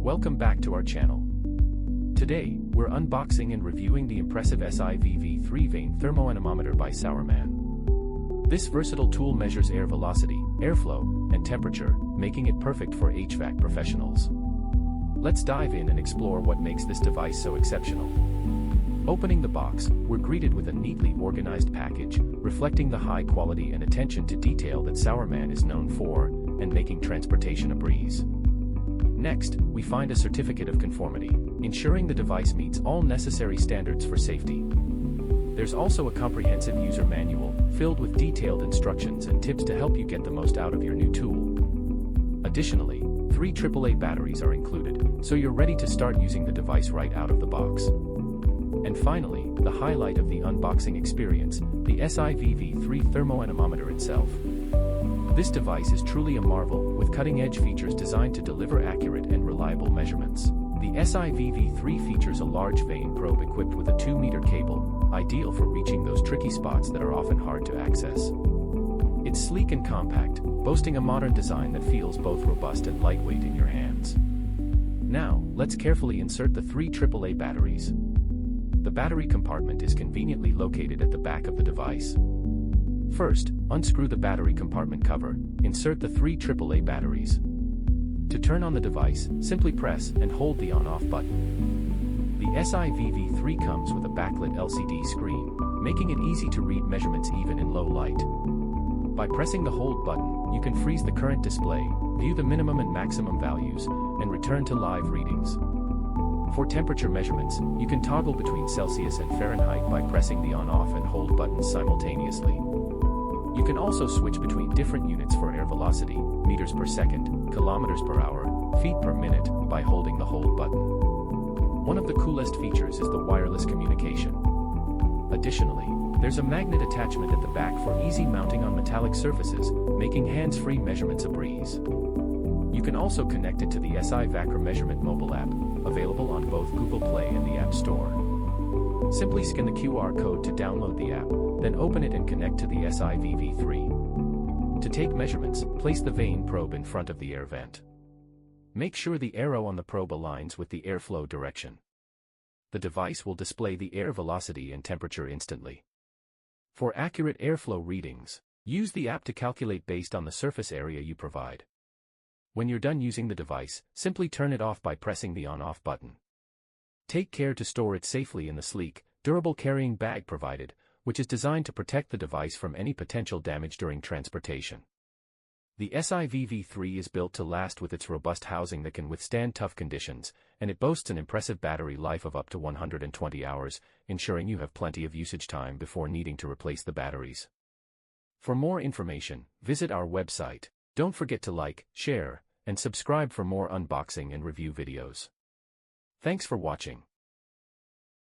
Welcome back to our channel. Today, we're unboxing and reviewing the impressive SI VV3 Vane Thermo-Anemometer by Sauermann. This versatile tool measures air velocity, airflow, and temperature, making it perfect for HVAC professionals. Let's dive in and explore what makes this device so exceptional. Opening the box, we're greeted with a neatly organized package, reflecting the high quality and attention to detail that Sauermann is known for, and making transportation a breeze. Next, we find a certificate of conformity, ensuring the device meets all necessary standards for safety. There's also a comprehensive user manual, filled with detailed instructions and tips to help you get the most out of your new tool. Additionally, 3 AAA batteries are included, so you're ready to start using the device right out of the box. And finally, the highlight of the unboxing experience, the SI VV3 Thermo-Anemometer itself. This device is truly a marvel, with cutting-edge features designed to deliver accurate and reliable measurements. The SI VV3 features a large vane probe equipped with a 2-meter cable, ideal for reaching those tricky spots that are often hard to access. It's sleek and compact, boasting a modern design that feels both robust and lightweight in your hands. Now, let's carefully insert the 3 AAA batteries. The battery compartment is conveniently located at the back of the device. First, unscrew the battery compartment cover, insert the 3 AAA batteries. To turn on the device, simply press and hold the on-off button. The SI VV3 comes with a backlit LCD screen, making it easy to read measurements even in low light. By pressing the hold button, you can freeze the current display, view the minimum and maximum values, and return to live readings. For temperature measurements, you can toggle between Celsius and Fahrenheit by pressing the on-off and hold buttons simultaneously. You can also switch between different units for air velocity, meters per second, kilometers per hour, feet per minute, by holding the hold button. One of the coolest features is the wireless communication. Additionally, there's a magnet attachment at the back for easy mounting on metallic surfaces, making hands-free measurements a breeze. You can also connect it to the SI VV3 Measurement mobile app, available on both Google Play and the App Store. Simply scan the QR code to download the app, then open it and connect to the SI VV3. To take measurements, place the vane probe in front of the air vent. Make sure the arrow on the probe aligns with the airflow direction. The device will display the air velocity and temperature instantly. For accurate airflow readings, use the app to calculate based on the surface area you provide. When you're done using the device, simply turn it off by pressing the on-off button. Take care to store it safely in the sleek, durable carrying bag provided, which is designed to protect the device from any potential damage during transportation. The SI VV3 is built to last with its robust housing that can withstand tough conditions, and it boasts an impressive battery life of up to 120 hours, ensuring you have plenty of usage time before needing to replace the batteries. For more information, visit our website. Don't forget to like, share, and subscribe for more unboxing and review videos. Thanks for watching.